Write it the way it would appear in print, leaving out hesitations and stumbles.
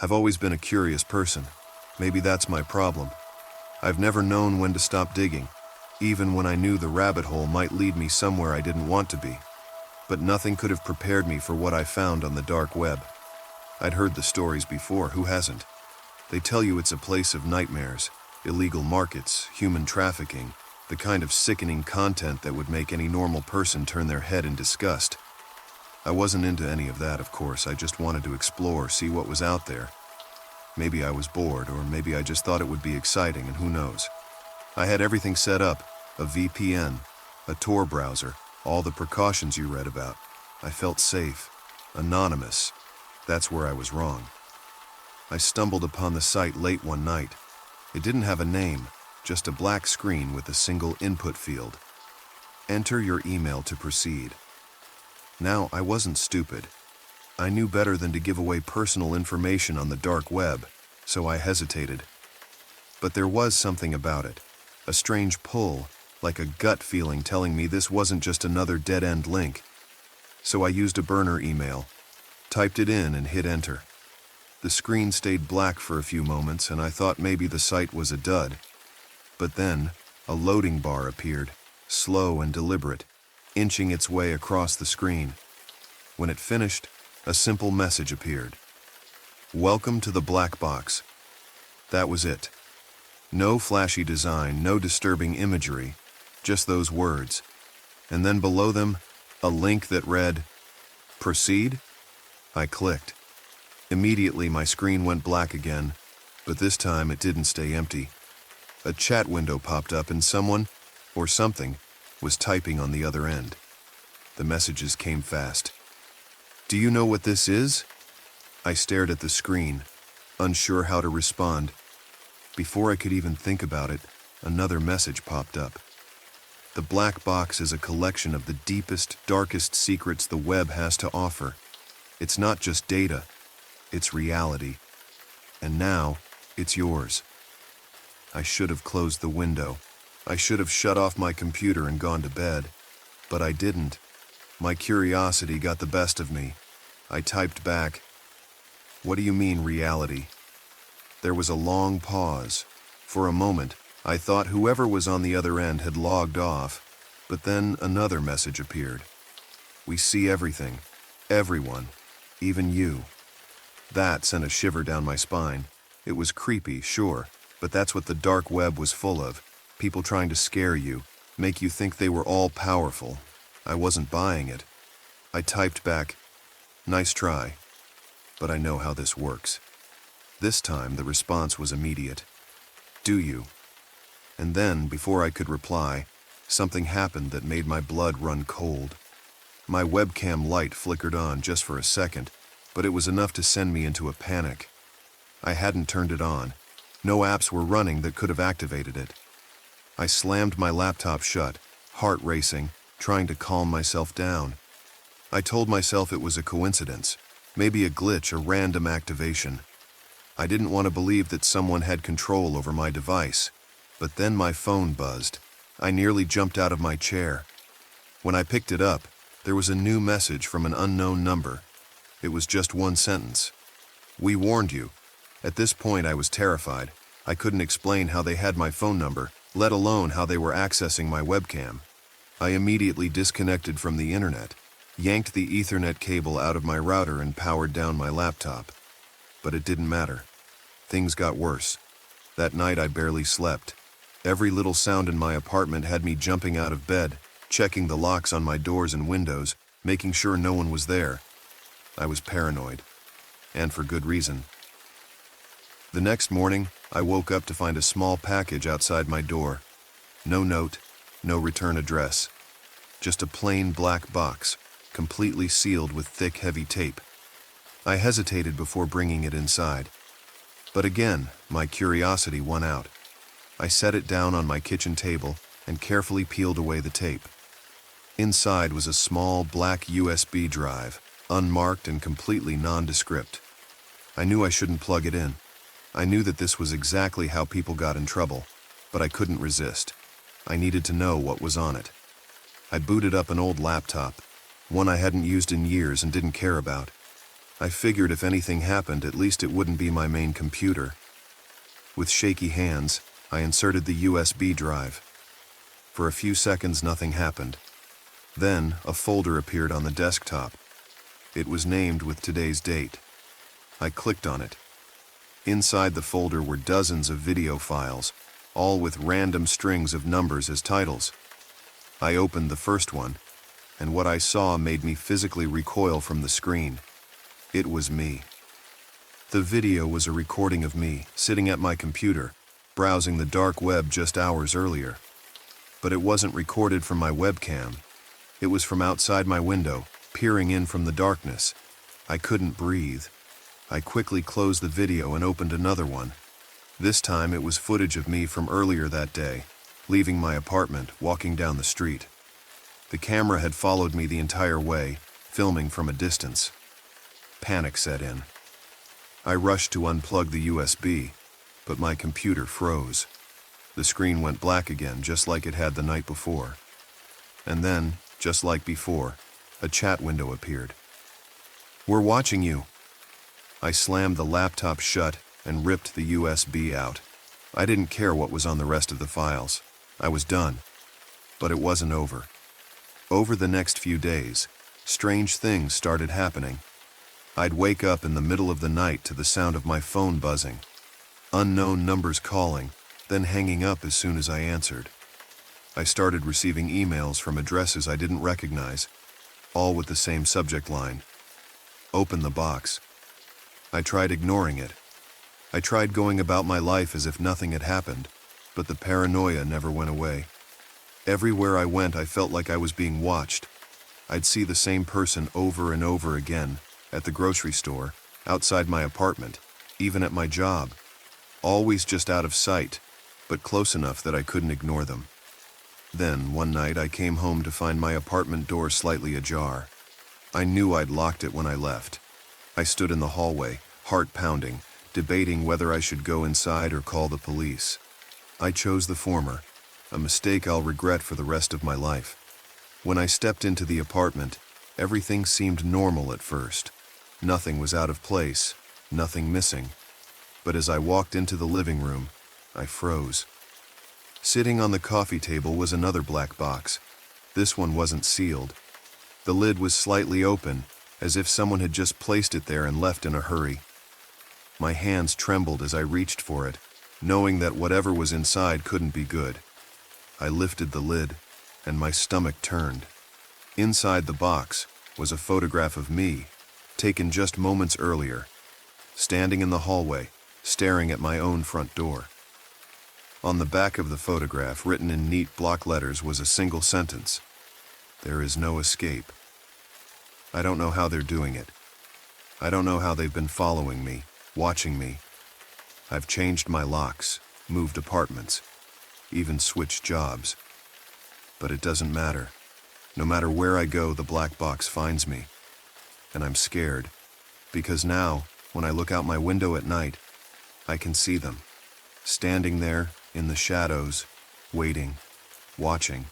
I've always been a curious person. Maybe that's my problem. I've never known when to stop digging, even when I knew the rabbit hole might lead me somewhere I didn't want to be. But nothing could have prepared me for what I found on the dark web. I'd heard the stories before, who hasn't? They tell you it's a place of nightmares, illegal markets, human trafficking, the kind of sickening content that would make any normal person turn their head in disgust. I wasn't into any of that, of course. I just wanted to explore, see what was out there. Maybe I was bored, or maybe I just thought it would be exciting, and who knows. I had everything set up, a VPN, a Tor browser, all the precautions you read about. I felt safe, anonymous. That's where I was wrong. I stumbled upon the site late one night. It didn't have a name, just a black screen with a single input field. Enter your email to proceed. Now, I wasn't stupid. I knew better than to give away personal information on the dark web, so I hesitated. But there was something about it, a strange pull, like a gut feeling telling me this wasn't just another dead-end link. So I used a burner email, typed it in and hit enter. The screen stayed black for a few moments and I thought maybe the site was a dud. But then, a loading bar appeared, slow and deliberate, inching its way across the screen. When it finished, a simple message appeared. Welcome to the black box. That was it. No flashy design, no disturbing imagery, just those words. And then below them, a link that read, Proceed? I clicked. Immediately my screen went black again, but this time it didn't stay empty. A chat window popped up and someone, or something, was typing on the other end. The messages came fast. Do you know what this is? I stared at the screen, unsure how to respond. Before I could even think about it, another message popped up. The black box is a collection of the deepest, darkest secrets the web has to offer. It's not just data, it's reality. And now, it's yours. I should have closed the window. I should have shut off my computer and gone to bed. But I didn't. My curiosity got the best of me. I typed back, What do you mean, reality? There was a long pause. For a moment, I thought whoever was on the other end had logged off, but then another message appeared. We see everything, everyone, even you. That sent a shiver down my spine. It was creepy, sure, but that's what the dark web was full of. People trying to scare you, make you think they were all powerful. I wasn't buying it. I typed back, Nice try, but I know how this works. This time the response was immediate. Do you? And then, before I could reply, something happened that made my blood run cold. My webcam light flickered on just for a second, but it was enough to send me into a panic. I hadn't turned it on. No apps were running that could have activated it. I slammed my laptop shut, heart racing, trying to calm myself down. I told myself it was a coincidence, maybe a glitch, a random activation. I didn't want to believe that someone had control over my device. But then my phone buzzed. I nearly jumped out of my chair. When I picked it up, there was a new message from an unknown number. It was just one sentence. We warned you. At this point I was terrified. I couldn't explain how they had my phone number, let alone how they were accessing my webcam. I immediately disconnected from the internet, yanked the Ethernet cable out of my router and powered down my laptop. But it didn't matter. Things got worse. That night I barely slept. Every little sound in my apartment had me jumping out of bed, checking the locks on my doors and windows, making sure no one was there. I was paranoid. And for good reason. The next morning, I woke up to find a small package outside my door. No note, no return address. Just a plain black box, completely sealed with thick, heavy tape. I hesitated before bringing it inside. But again, my curiosity won out. I set it down on my kitchen table and carefully peeled away the tape. Inside was a small black USB drive, unmarked and completely nondescript. I knew I shouldn't plug it in. I knew that this was exactly how people got in trouble, but I couldn't resist. I needed to know what was on it. I booted up an old laptop, one I hadn't used in years and didn't care about. I figured if anything happened, at least it wouldn't be my main computer. With shaky hands, I inserted the USB drive. For a few seconds, nothing happened. Then, a folder appeared on the desktop. It was named with today's date. I clicked on it. Inside the folder were dozens of video files, all with random strings of numbers as titles. I opened the first one, and what I saw made me physically recoil from the screen. It was me. The video was a recording of me sitting at my computer, browsing the dark web just hours earlier. But it wasn't recorded from my webcam. It was from outside my window, peering in from the darkness. I couldn't breathe. I quickly closed the video and opened another one. This time it was footage of me from earlier that day, leaving my apartment, walking down the street. The camera had followed me the entire way, filming from a distance. Panic set in. I rushed to unplug the USB, but my computer froze. The screen went black again, just like it had the night before. And then, just like before, a chat window appeared. "We're watching you." I slammed the laptop shut and ripped the USB out. I didn't care what was on the rest of the files. I was done. But it wasn't over. Over the next few days, strange things started happening. I'd wake up in the middle of the night to the sound of my phone buzzing. Unknown numbers calling, then hanging up as soon as I answered. I started receiving emails from addresses I didn't recognize, all with the same subject line. "Open the box." I tried ignoring it. I tried going about my life as if nothing had happened, but the paranoia never went away. Everywhere I went, I felt like I was being watched. I'd see the same person over and over again, at the grocery store, outside my apartment, even at my job. Always just out of sight, but close enough that I couldn't ignore them. Then, one night, I came home to find my apartment door slightly ajar. I knew I'd locked it when I left. I stood in the hallway, heart pounding, debating whether I should go inside or call the police. I chose the former, a mistake I'll regret for the rest of my life. When I stepped into the apartment, everything seemed normal at first. Nothing was out of place, nothing missing. But as I walked into the living room, I froze. Sitting on the coffee table was another black box. This one wasn't sealed. The lid was slightly open, as if someone had just placed it there and left in a hurry. My hands trembled as I reached for it, knowing that whatever was inside couldn't be good. I lifted the lid, and my stomach turned. Inside the box was a photograph of me, taken just moments earlier, standing in the hallway, staring at my own front door. On the back of the photograph, written in neat block letters, was a single sentence: "There is no escape." I don't know how they're doing it. I don't know how they've been following me, watching me. I've changed my locks, moved apartments, even switched jobs. But it doesn't matter. No matter where I go, the black box finds me. And I'm scared, because now, when I look out my window at night, I can see them, standing there in the shadows, waiting, watching.